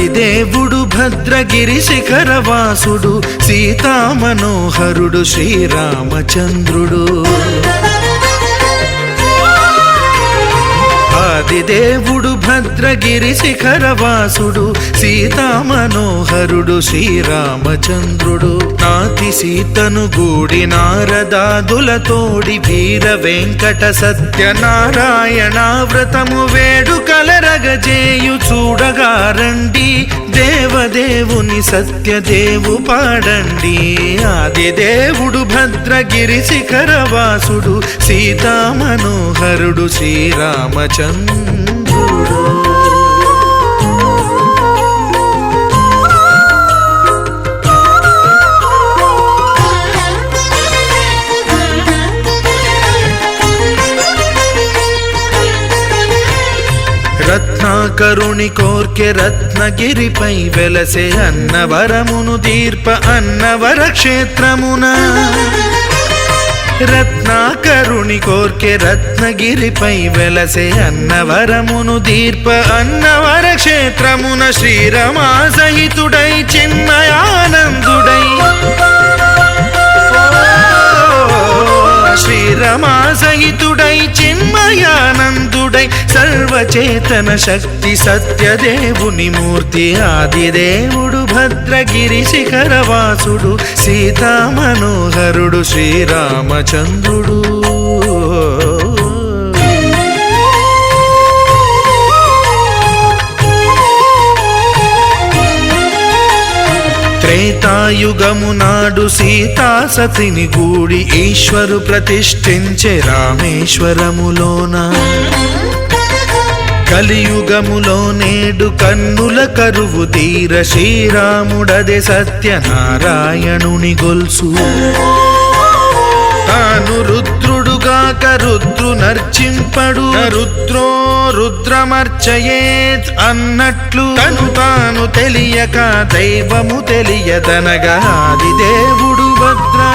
ఆదిదేవుడు భద్రగిరి శిఖరవాసుడు సీతామనోహరుడు శ్రీరామచంద్రుడు. ఆదిదేవుడు భద్రగిరి శిఖరవాసుడు సీతామనోహరుడు శ్రీరామచంద్రుడు. నాతి సీతను గూడి నారదాదులతోడి వీర వెంకట సత్యనారాయణ వ్రతము వేడుకలరగజేయు చూడగా రండి, దేవదేవుని సత్యదేవు పాడండి. ఆదిదేవుడు భద్రగిరి శిఖరవాసుడు సీతామనోహరుడు శ్రీరామచంద్రుడు. రత్నాకరుని కోర్కె రత్నగిరిపై వెలసే అన్నవరమును దీర్ప అన్నవర క్షేత్రమున. రత్నాకరుని కోర్కె రత్నగిరిపై వెలసే అన్నవరమును దీర్ప అన్నవర క్షేత్రమున. శ్రీరమా సహితుడై చిన్మయానందుడై శ్రీరమా సహితుడై చిన్మయానందుడై సర్వచేతన శక్తి సత్యదేవుని మూర్తి. ఆదిదేవుడు భద్రగిరి శిఖరవాసుడు సీతామనోహరుడు శ్రీరామచంద్రుడు. త్రేతాయుగము నాడు సీతా సతిని గూడి ఈశ్వరు ప్రతిష్ఠించే రామేశ్వరములోన. కలియుగములో నేడు కన్నుల కరువు తీర శ్రీరాముడదే సత్యనారాయణుని గొల్సు. తాను రుద్రుడుగాక రుద్రు నర్చింపడు, రుద్రో రుద్రమర్చయేత్ అన్నట్లు తను తాను తెలియక దైవము తెలియదనగా ఆదిదేవుడు భద్రా.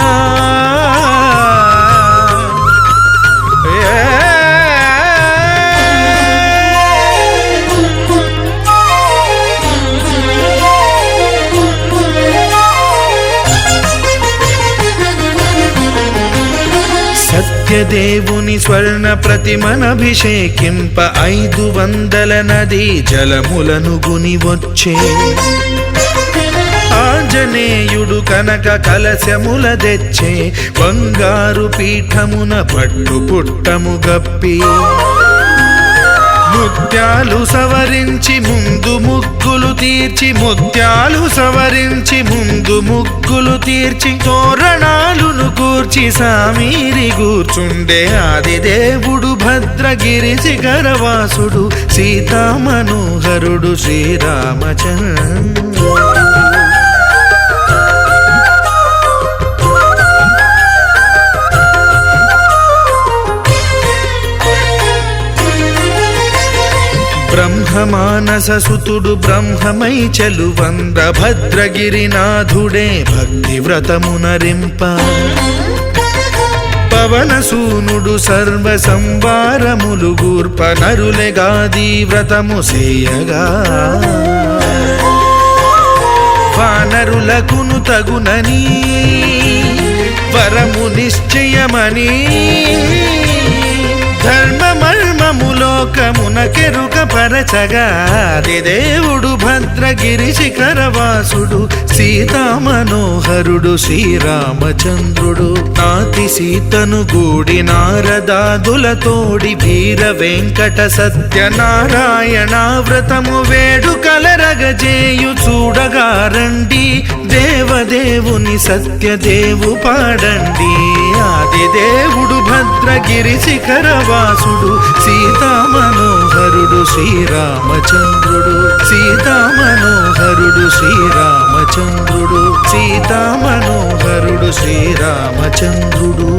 సత్యదేవుని స్వర్ణ ప్రతిమనభిషేకింప 500 నదీ జలములను గుని వచ్చే. ఆంజనేయుడు కనక కలశముల తెచ్చే, బంగారు పీఠమున పట్టు పుట్టము గప్పి. ముత్యాలు సవరించి ముందు ముగ్గులు తీర్చి, ముత్యాలు సవరించి ముందు ముగ్గులు తీర్చి, తోరణాలును కూర్చి సామీరి కూర్చుండే. ఆదిదేవుడు భద్రగిరి శిఖరవాసుడు సీతామనోహరుడు శ్రీరామచంద్రుడు. బ్రహ్మమానస సుతుడు బ్రహ్మమై చెలువంద భద్రగిరినాథుడే భక్తి వ్రతమునరింప. పవనసూనుడు సర్వ సంవారములు గూర్ప నరులెగాది వ్రతము సేయగా. వానరులకును తగునని వరము నిశ్చయమని, ధర్మమర్మములోకమునకెరుక పరచగా ఆదిదేవుడు భద్రగిరి శిఖరవాసుడు సీతామనోహరుడు శ్రీరామచంద్రుడు. నాతి సీతను గూడి నారదాదులతోడి వీర వెంకట సత్యనారాయణ వ్రతము వేడుకలరగజేయు చూడగా రండి, దేవదేవుని సత్యదేవు పాడండి. ఆదిదేవుడు భద్రగిరి శిఖరవాసుడు సీతామనోహరుడు శ్రీరామచంద్రుడు. సీతామనోహరుడు శ్రీరామచంద్రుడు. సీతామనోహరుడు శ్రీరామచంద్రుడు.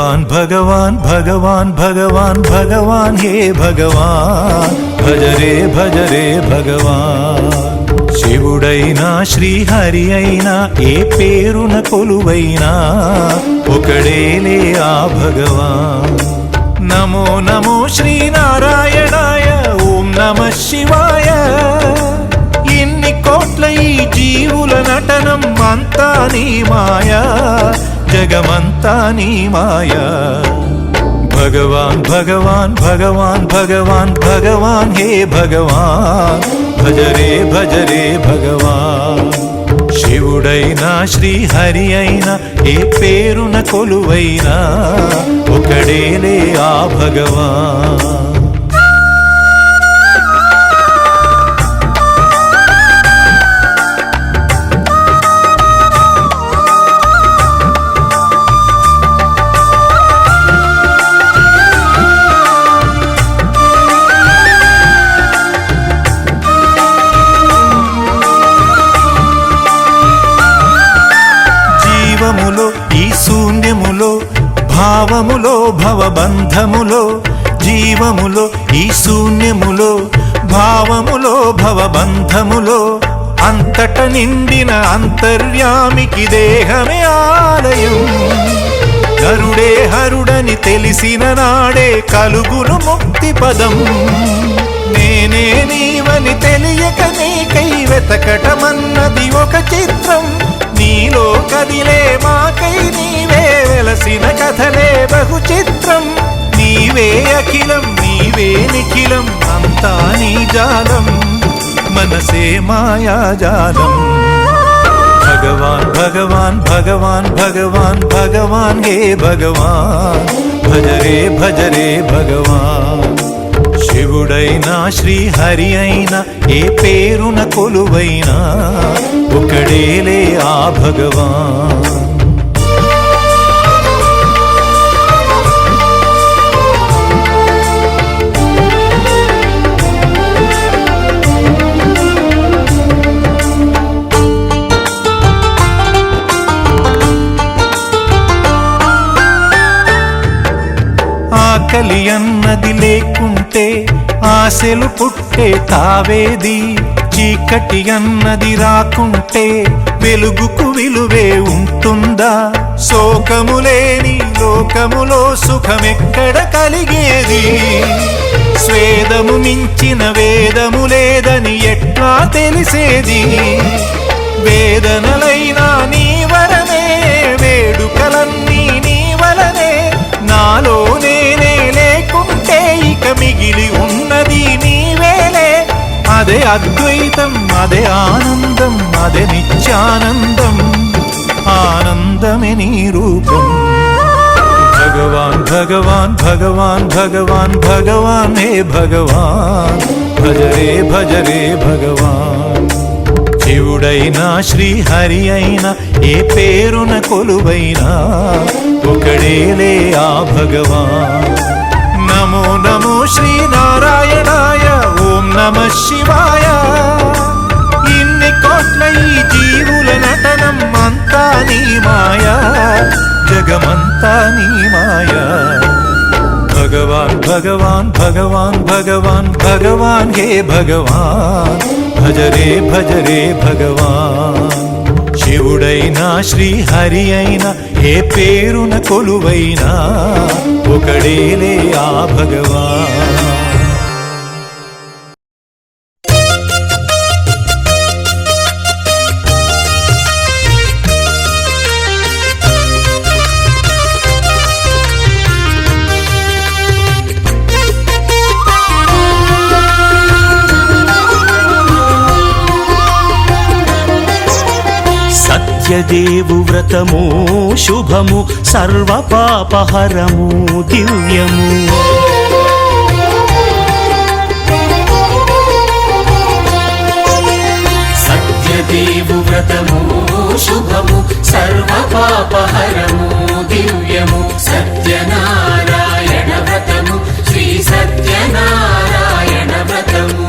భగవాన్ భగవాన్ భగవాన్ భగవాన్ భగవాన్ హే భగవాన్ భజరే భజరే భగవాన్ శివుడైనా శ్రీహరి అయినా ఏ పేరున కొలువైనా ఒకడేలే ఆ భగవాన్ నమో నమో శ్రీనారాయణాయ ఓం నమః శివాయ ఇన్ని కోట్ల ఈ జీవుల నటనం అంతా నీ మాయా జగమంతా నీ మాయా భగవాన్ భగవాన్ భగవాన్ భగవాన్ భగవాన్ హే భగవాన్ భజరే భజరే భగవాన్ శివుడైనా శ్రీహరి అయినా ఏ పేరున కొలువైనా ఒకడేలే ఆ భగవాన్ ఈ శూన్యములో భావములో భవబంధములో జీవములో ఈ శూన్యములో భావములో భవబంధములో అంతట నిండిన అంతర్యామికి దేహమే ఆలయం హరుడే హరుడని తెలిసిన నాడే కలుగును ముక్తి పదం నేనే నీవని తెలియక నీకై వెతకటమన్నది ఒక చిత్రం నీలో కదిలే మాకై నీవే వెలసిన కథలే బహు చిత్రం నీవే అఖిలం నీవే నిఖిలం అంతా నీ జాలం మనసే మాయాజాలం భగవాన్ భగవాన్ భగవాన్ భగవాన్ భగవాన్ హే భగవాన్ భజరే భజరే భగవాన్ శివుడైనా శ్రీహరి అయినా ఏ పేరున కొలువైనా ఒకడేలే ఆ భగవాన్ ఆకలి అన్నది లేకుంటే ఆశలు పుట్టే తావేది చీకటి అన్నది రాకుంటే వెలుగుకు విలువే ఉంటుందా శోకము లేని లోకములో సుఖమెక్కడ కలిగేది స్వేదము మించిన వేదము లేదని ఎట్లా తెలిసేది వేదనలైనా నీ వరమే వేడుకలన్నీ నీ వలనే నాలో నేనే లేకుంటే ఇక మిగిలి ఉన్నది నీవేలే అదే అద్వైతం అదే ఆనందం అదే నిత్యానందం ఆనందమే నీ రూపం భగవాన్ భగవాన్ భగవాన్ భగవాన్ భగవాన్ హే భగవాన్ భజరే భజరే భగవాన్ శివుడైనా శ్రీహరి అయినా ఏ పేరున కొలువైనా ఒకడేలే ఆ భగవాన్ నమో నమో శ్రీనారాయణాయ ఓం నమః శివాయ ఇన్ని కోట్ల ఈ జీవుల నటనం అంతా నీ మాయా జగమంతా నీ మాయా భగవాన్ భగవాన్ భగవాన్ భగవాన్ భగవాన్ హే భగవాన్ భజరే భజరే భగవాన్ శివుడైనా శ్రీహరి అయినా ఏ పేరున కొలువైనా ఒకడేలే ఆ భగవాన్ సత్యదేవు వ్రతము శుభము సర్వ పాపహరము దివ్యము సత్యదేవు వ్రతము శుభము సర్వ పాపహరము దివ్యము సత్యనారాయణ వ్రతము శ్రీ సత్యనారాయణ వ్రతము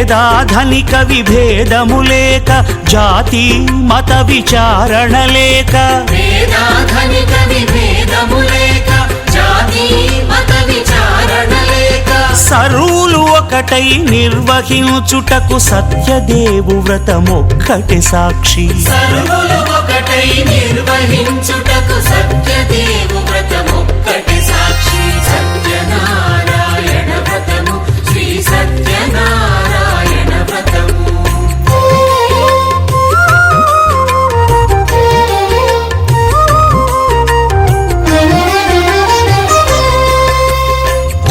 పేదాధనిక విభేదము లేక, జాతి మత విచారణ లేక, వేదాధనిక విభేదము లేక, జాతి మత విచారణ లేక, సర్వులు ఒకటై నిర్వహించుటకు సత్యదేవు వ్రతమొక్కటి సాక్షి. సర్వులు ఒకటై నిర్వహించుటకు సత్యదేవు వ్రతమొక్కటి సాక్షి. సత్యనారాయణ వ్రతము, శ్రీ సత్యనారాయణ వ్రతము.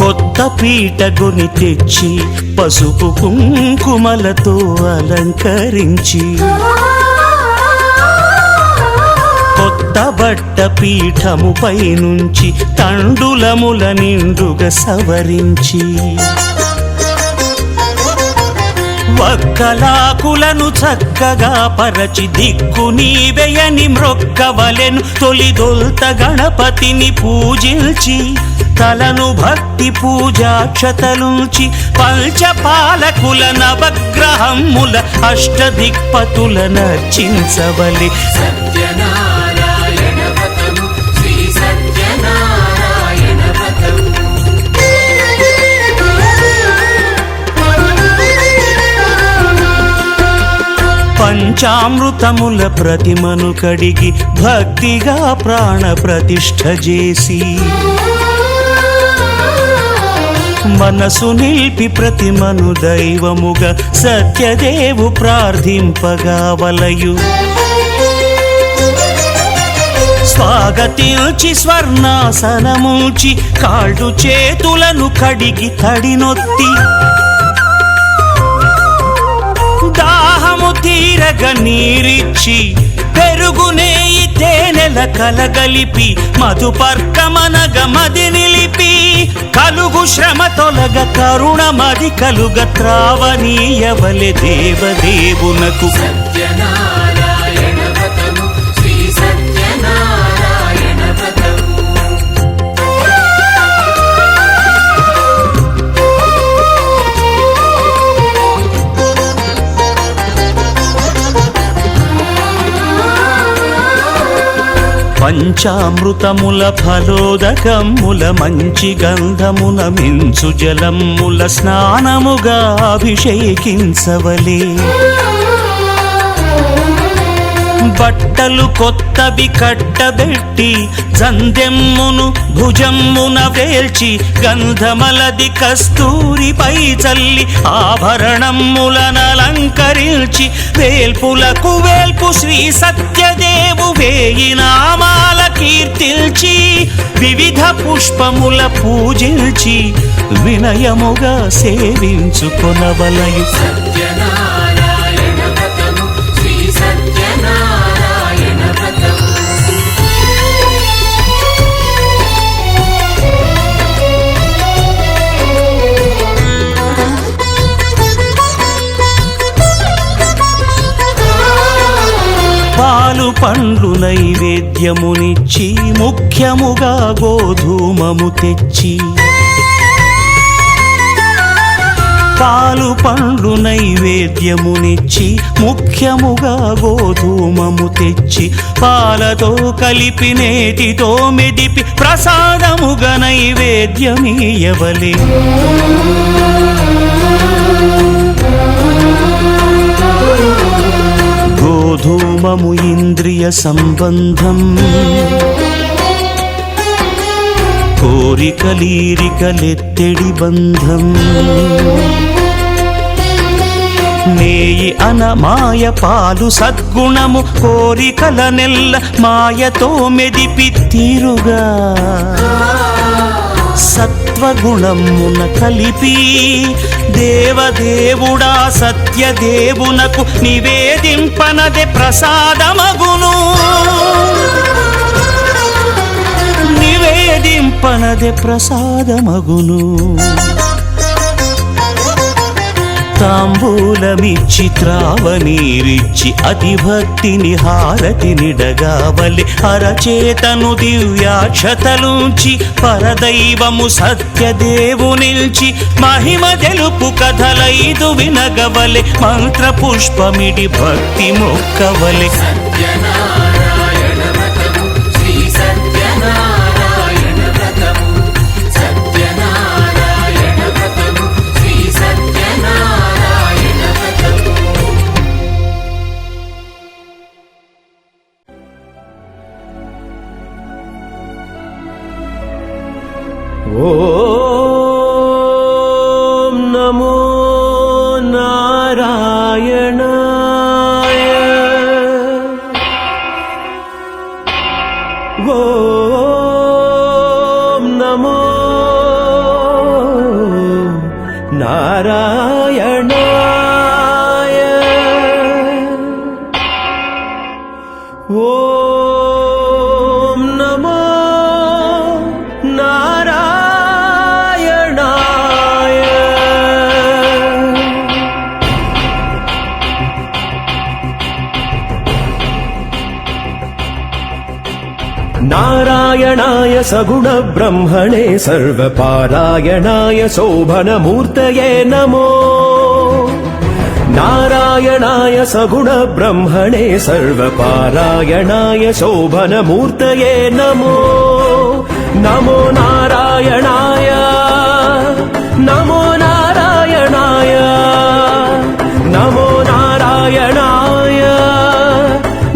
కొత్త పీటగుని తెచ్చి పసుపు కుంకుమలతో అలంకరించి, కొత్త బట్ట పీఠముపై నుంచి తండులముల నిండుగా సవరించి, వక్కలాకులను చక్కగా పరచి దిక్కు నీవెయని మ్రొక్కవలెను. తొలిదొల్త గణపతిని పూజించి, తలను భక్తి పూజాక్షతలుంచి, పంచపాలకుల నవగ్రహముల అష్టదిక్పతుల నర్చించవలె. సత్యనారాయణ వ్రతము, శ్రీ సత్యనారాయణ వ్రతము. పంచామృతముల ప్రతిమను కడిగి భక్తిగా ప్రాణ ప్రతిష్ఠ చేసి, మనసు నిలిపి ప్రతిమను దైవముగా సత్యదేవు ప్రార్థింపగా వలయు. స్వాగతించి స్వర్ణాసనముంచి, కాళ్ళు చేతులను కడిగి తడినొత్తి, దాహము తీరగ నీరిచ్చి, పెరుగు నేయి తేనెల కలగలిపి, మధుపర్కమనగ మది నిలిపి, కలుగు శ్రమ తొలగ కరుణ మది కలుగ త్రావనీయవలె దేవదేవునకు. సత్యనారాయణ వ్రతము, శ్రీ సత్యనారాయణ వ్రతము. పంచామృతముల ఫలోదకముల మంచి గంధమున మించు జలముల స్నానముగా అభిషేకించవలే. బట్టలు కొత్తవి కట్టబెట్టి, జందెమ్మును భుజమ్మున వేల్చి, గంధమలది కస్తూరిపై చల్లి, ఆభరణములనలంకరించి, వేల్పులకు వేల్పు శ్రీ సత్యదేవు వేయి నామాల కీర్తిల్చి, వివిధ పుష్పముల పూజించి, వినయముగా సేవించుకొనవలయు. సత్యనారాయణ వ్రతము, శ్రీ సత్యనారాయణ వ్రతము. పాలు పండ్లు నైవేద్యమునిచ్చి, ముఖ్యముగా గోధూమము తెచ్చి, పాలు పండ్లు నైవేద్యమునిచ్చి, ముఖ్యముగా గోధూమము తెచ్చి, పాలతో కలిపి నేతితో మెదిపి, ప్రసాదముగా నైవేద్యమీయవలే. గోధూమము ఇంద్రియ సంబంధం, కోరికలీరికలెత్తెడి బంధం. నేయి అనమాయ పాలు సద్గుణము, కోరికల నెల్ల మాయతో మెదిపి తీరుగా, సత్వగుణమున కలిపి, దేవదేవుడా సత్యదేవునకు నివేదింపనదే ప్రసాదమగును. నివేదింపనదే ప్రసాదమగును. తాంబూలమిచ్చి త్రావనీరిచ్చి అతి భక్తిని హారతినిడగావలి అరచేతను దివ్యాక్షతలుంచి పరదైవము సత్యదేవునిల్చి మహిమ తెలుపు కథలైదు వినగవలె మంత్ర పుష్పమిడి భక్తి మొక్కవలె సత్యనారాయణ వ్రతము శ్రీ సత్యనారాయణ వ్రతము సత్యనారాయణ వ్రతము శ్రీ సత్యనారాయణ వ్రతము ఓం నమో నారాయణాయ ఓం నమో నారాయణాయ ఓం నమో నారాయణాయ నారాయణాయ సగుణ బ్రహ్మణే సర్వపారాయణాయ శోభనమూర్తయే నమో నారాయణాయ సగుణ బ్రహ్మణే సర్వపారాయణాయ శోభనమూర్తయే నమో నమో నారాయణాయ నమో నారాయణాయ నమో నారాయణాయ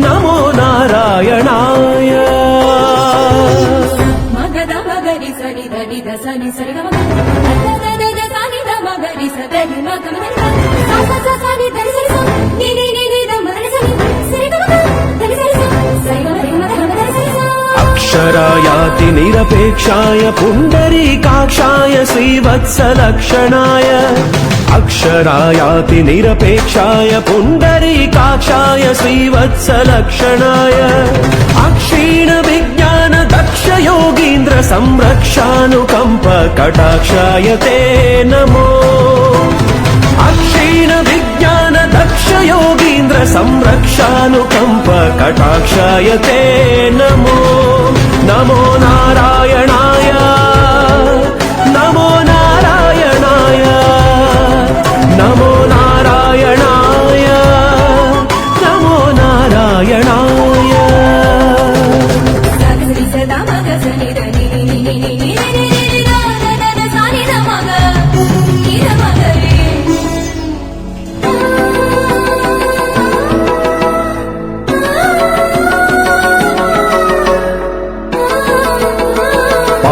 నమో నారాయణాయ మగద మగరి సని ధని ద సని సరి గమ ద ద ద సని ద మగరి స ద ని మ గమ ద స స సని ధని సరి స ని ని ని ని ద మగరి సని సరి గమ ధని సరి స సరి గమ రి మ ద గమ ధని సరి స అక్షరాయాతి నిరపేక్షాయ పుండరీకాక్షాయ శ్రీవత్సలక్షణాయ అక్షరాయాతి నిరపేక్షాయ పుండరీకాక్షాయ శ్రీవత్సలక్షణాయ అక్షీణ విజ్ఞాన దక్ష యోగీంద్ర సంరక్షానుకంప కటాక్షాయ తే నమో అక్షీణ విజ్ఞాన దక్ష యోగీంద్ర సంరక్షానుకంప కటాక్షాయ తే నమో నమో నారాయణాయ నమో నారాయణాయ నమో నారాయణాయ నమో నారాయణాయ సరి స ద మగ సని ద ని ని ని ని ని ని ని ని ద ద ద ద సని ద మగ ని ద మగ రి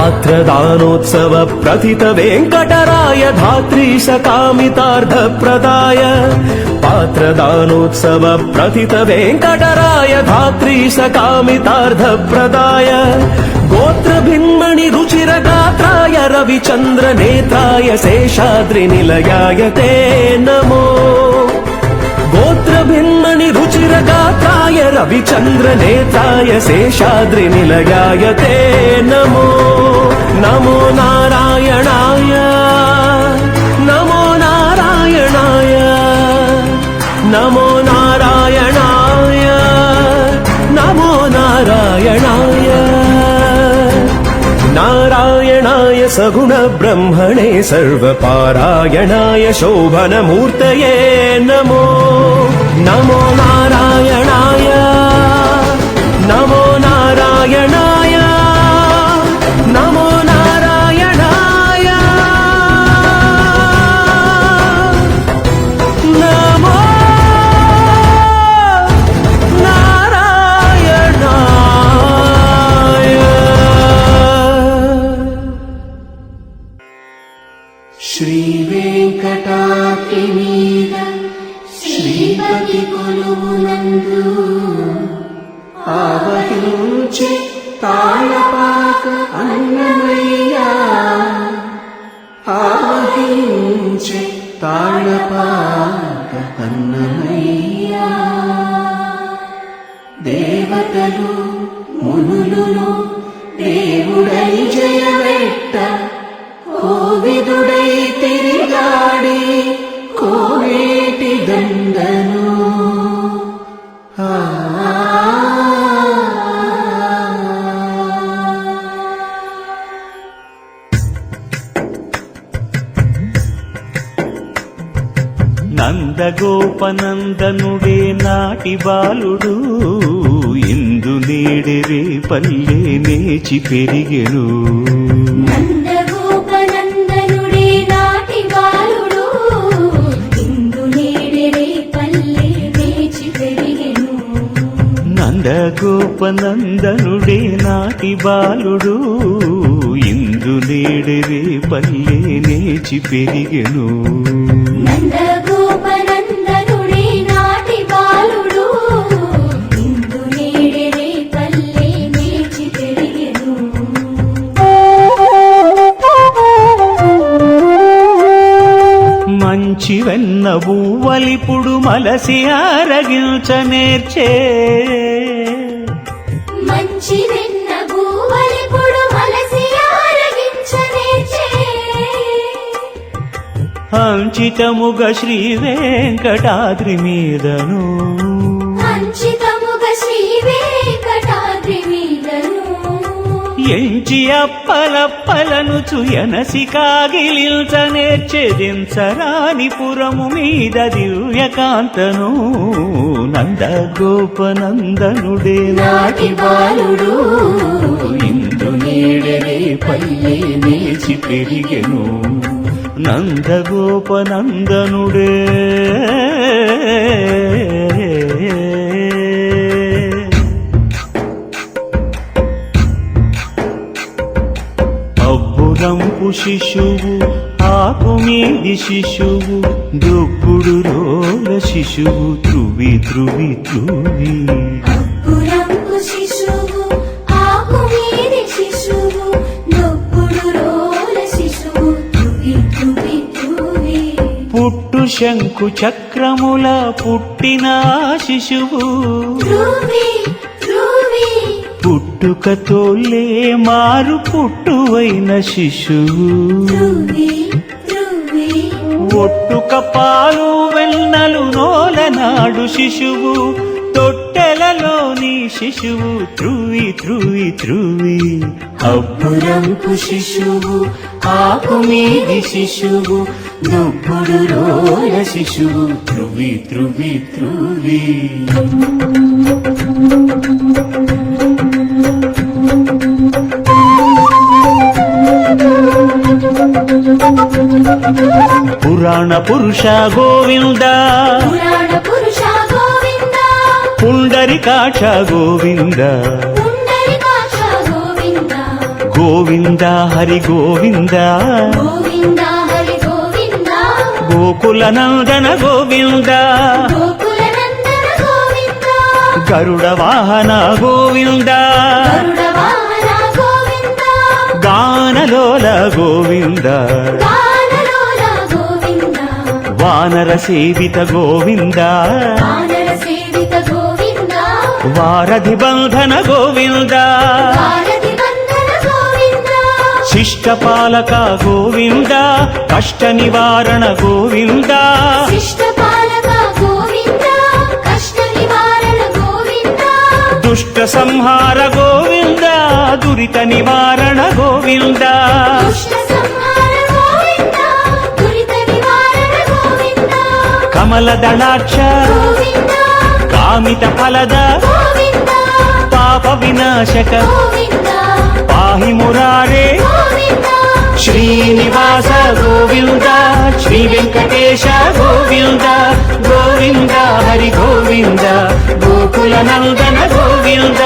పాత్రదానోత్సవ ప్రథిత వెంకటరాయ ధాత్రీశ కామితార్థ ప్రదాయ పాత్రదానోత్సవ ప్రథిత వెంకటరాయ ధాత్రీశ కామితార్థ ప్రదాయ గోత్ర భిన్మణి రుచిర గాత్రాయ రవిచంద్ర నేత్రాయ శేషాద్రి నిలయాయ తే నమో గోత్ర భిన్మణి రుచిర గాత్రాయ రవిచంద్ర నేత్రాయ శేషాద్రి నిలయాయ తే నమో నమో నారాయణాయ నమో నారాయణాయ నమో నారాయణాయ నమో నారాయణాయ నారాయణాయ సగుణ బ్రహ్మణే సర్వపారాయణాయ శోభనమూర్తయే నమో నమో నారాయణాయ నమో నారాయణాయ నమో నారాయణాయ నమో శ్రీవేంకటాద్రి మీద శ్రీపతి కొలువునందు ఆవహించి తాళపాక అన్నమయ్యా ఆవహించి తాళపాక అన్నమయ్యా దేవతలు మునులు దేవుడై జయవెట్ట కోవిదుడై తిరిగాడి కోవి నందగోపనందనుడే నాటి బాలుడు ఇందు నేడెరే పల్లె నేచి పెరిగెను. నందగోపనందనుడే నాటి బాలుడు ఇందు నేడెరే పల్లె నేచి పెరిగెను. నందగోపనందనుడే నాటి బాలుడు ఇందు నేడెరే పల్లె నేచి పెరిగెను. నందగోపనందనుడే నాటి బాలుడు ఇందు నేడెరే పల్లె నేచి పెరిగెను. మంచి వెన్న బూవలిపుడు మలసి ఆరగించ నేర్చే. మంచి వెన్న బూవలిపుడు మలసి ఆరగించ నేర్చే. అంచితముగ శ్రీ వెంకటాద్రి మీదను అంచితముగ శ్రీ వెంకటాద్రి మీదను ఎంచి అప్పలప్పలను చుయనసి కాగిలిల్చ నేర్చెదించరాని పురము మీద దివ్యకాంతను. నందగోపనందనుడే నాటి బాలుడు ఇందు నేడెరే పల్లె నేచి పెరిగెను. నందగోపనందనుడే అబ్బురంపు శిశువు ఆకుమీది శిశువు దొబ్బుడు రోల శిశువు త్రువి త్రువి త్రువి. అబ్బురంపు శిశువు ఆకుమీది శిశువు దొబ్బుడు రోల శిశువు తువి తువి తువి. పుట్టు శంకు చక్రముల పుట్టిన శిశువు తువి తువి. పుట్టుకతోలే మారు పుట్టువైన శిశువు. తువి తువి. ఒట్టుక పాలు వెన్నలు నోలనాడు శిశువు తొట్టెలలోని శిశువు త్రువి త్రువి త్రువి. అబ్బురంపు శిశువు ఆకుమీది శిశువు దొబ్బుడు రోల శిశువు త్రువి త్రువి త్రువి. పురాణ పురుష గోవింద పురాణ పురుష గోవింద పుండరికాక్ష గోవింద పుండరీకాక్ష గోవింద గోవింద హరి గోవింద గోవింద హరి గోవింద గోకుల నందన గోవింద గోకుల నందన గోవింద గరుడ వాహన గోవింద గరుడ వాహన గోవింద గానలోల గోవింద గానలోల గోవింద వానర సేవిత గోవింద వానర సేవిత గోవింద వారధి బంధన గోవింద భారతి వందన గోవింద శిష్టపాలక గోవింద కష్ట నివారణ గోవింద శిష్ట పాలక గోవింద కష్ట నివారణ గోవింద దుష్ట సంహార గోవింద దురిత నివారణ గోవింద దుష్ట సంహార గోవింద దురిత నివారణ గోవింద కమల దళాక్ష గోవింద కామిత ఫలద గోవింద పాప వినాశక గోవింద పాహి మురారే గోవింద శ్రీనివాస గోవింద శ్రీ వెంకటేశ గోవింద గోవింద హరి గోవింద గోకుల నందన గోవింద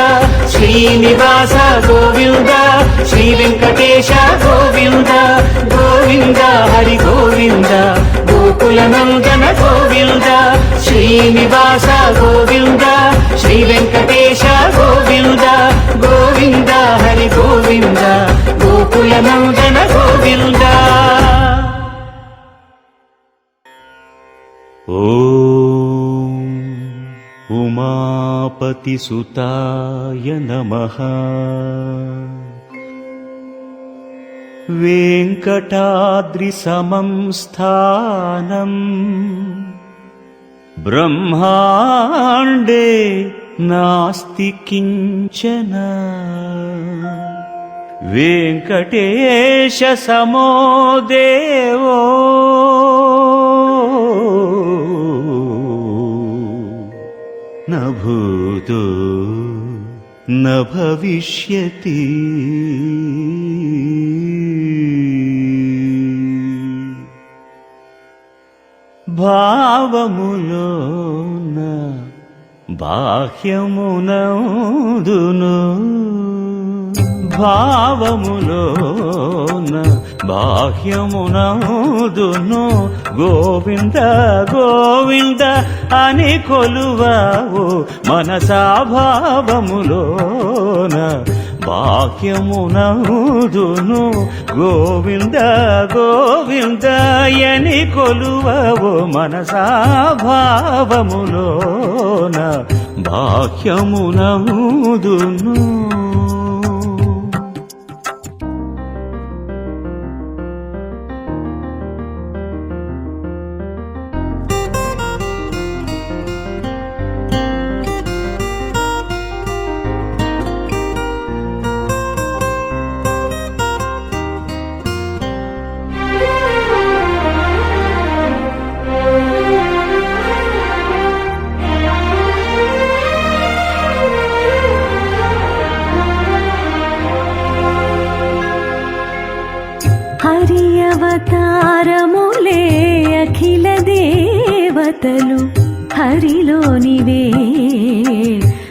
శ్రీనివాస గోవింద శ్రీ వెంకటేశ గోవింద గోవింద హరి గోవింద గోకుల నందన గోవింద శ్రీనివాస గోవింద శ్రీ వెంకటేశ గోవింద గోవింద హరి గోవింద గోకుల నందన గోవింద. ఓం ఉమాపతి సుతాయ నమః. వెంకటాద్రి సమం స్థానం బ్రహ్మాండే నాస్తి కించన. వెంకటేశ సమో దేవో న భూతో న భవిష్యతి భావములోన బాహ్యమునందును భావములోన బాహ్యమునందును గోవింద గోవింద అని కొలువావు మనసా భావములోన బాహ్యమునందును గోవింద గోవింద అని కొలువావు మనసా భావములోన బాహ్యమునందును హరి అవతారములే అఖిల దేవతలు హరిలోనివే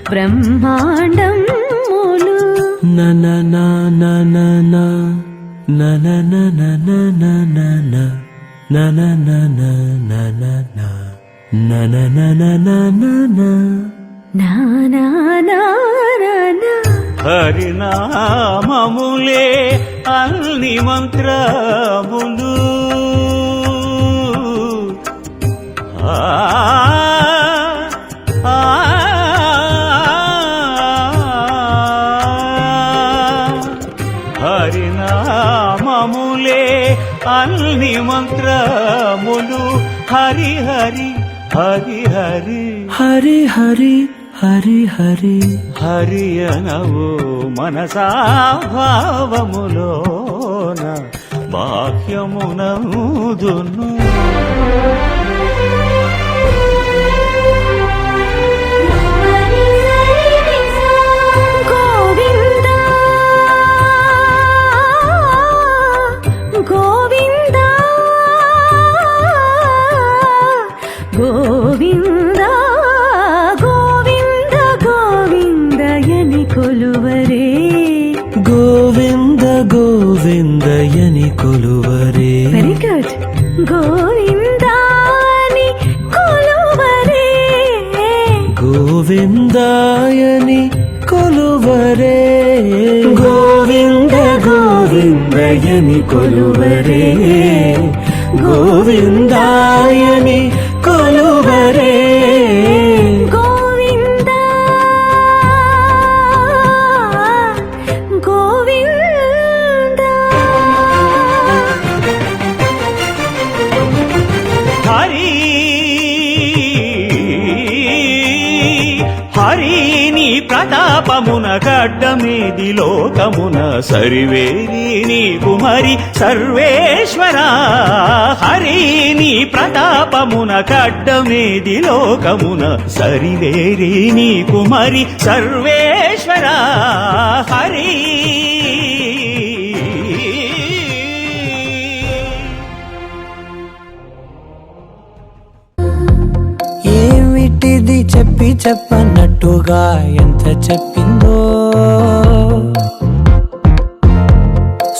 బ్రహ్మాండములు నన నన నన నన నన నన నన నన నన నన నన నన నానా హరినామములే అన్ని మంత్రములు ఆ ఆ హరినామములే అన్ని మంత్రములు హరి హరి హరి హరి హరి హరి హరి హరి హరి అనవు మనసా భావములోన బాహ్యమునందును గోవింద గోవింద గోవింద గోవింద గోవిందయని కొలువరే గోవింద గోవిందయని కొలువరే వెరీ గుడ్ గోవిందాని కొలువరే గోవిందాయని కొలువరే గోవింద గోవిందయని కొలువరే గోవిందాయని కొలువరే గోవింద గోవింద హరి హరి నీ ప్రతాపమున గడ్డమేది లోకమున సరివేరి నీకు మరి సర్వేశ్వర హరి నీ ప్రతాపమున గడ్డమేది లోకమున సరివేరి నీకు మరి సర్వేశ్వర హరి ఏమిటిది చెప్పి చెప్పనట్టుగా ఎంత చెప్పిందో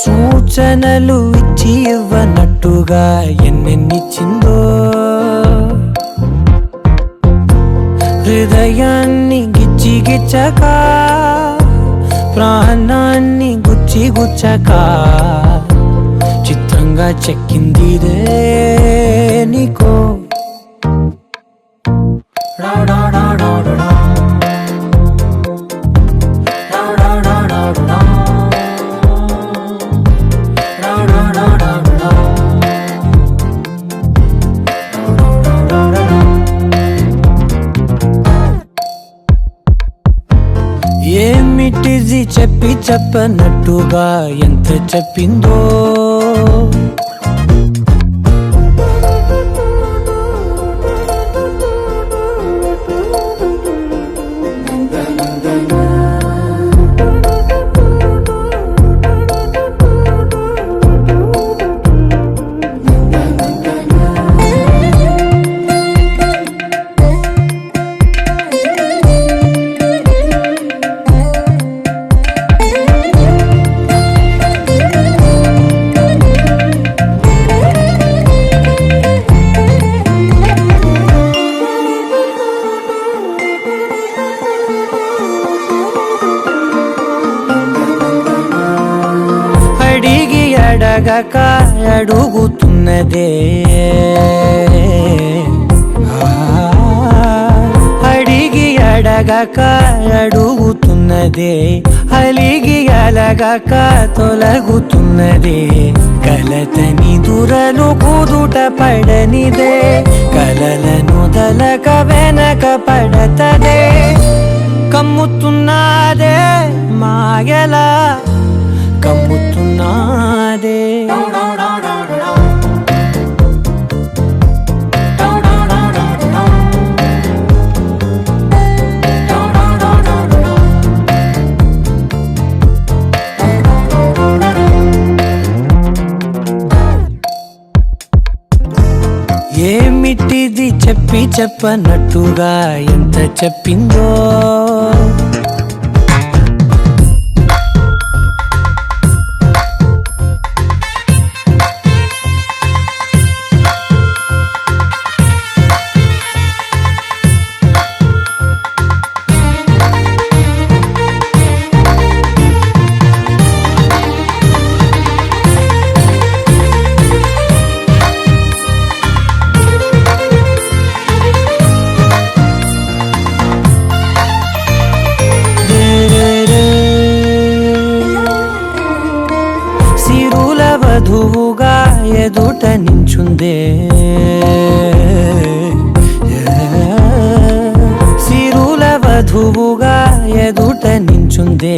సూచనలు ఇచ్చి ఇవ్వనట్టుగా ఎన్నెన్నిచ్చిందో హృదయాన్ని గిచ్చి గిచ్చక ప్రాణాన్ని గుచ్చి గుచ్చక చిత్రంగా చెక్కిందిరే నీకో ఏమిటిది చెప్పి చెప్పనట్టుగా ఎంత చెప్పిందో అడగక అడుగుతున్నదే అడిగి అడగక అడుగుతున్నదే అలిగి అలగక తొలగుతున్నదే కలతని దురలు కుదుట పడనిదే కలలను దలక వెనక పడతదే కమ్ముతున్నదే మాయలా కమ్ముతున్నదే ఏమిటిది చెప్పి చెప్పనట్టుగా ఎంత చెప్పిందో వధువుగా ఎదుట నించుందే సిరుల వధువుగా ఎదుట నించుందే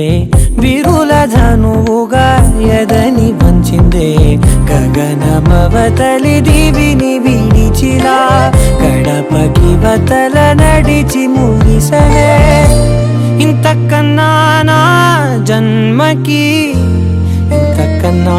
విరుల ధనువుగా ఎదని వంచిందే గగనమవతలి దివిని విడిచిలా గడపకి వతల నడిచి ముగిసలే ఇంతకన్నా నా జన్మకి ఇంతకన్నా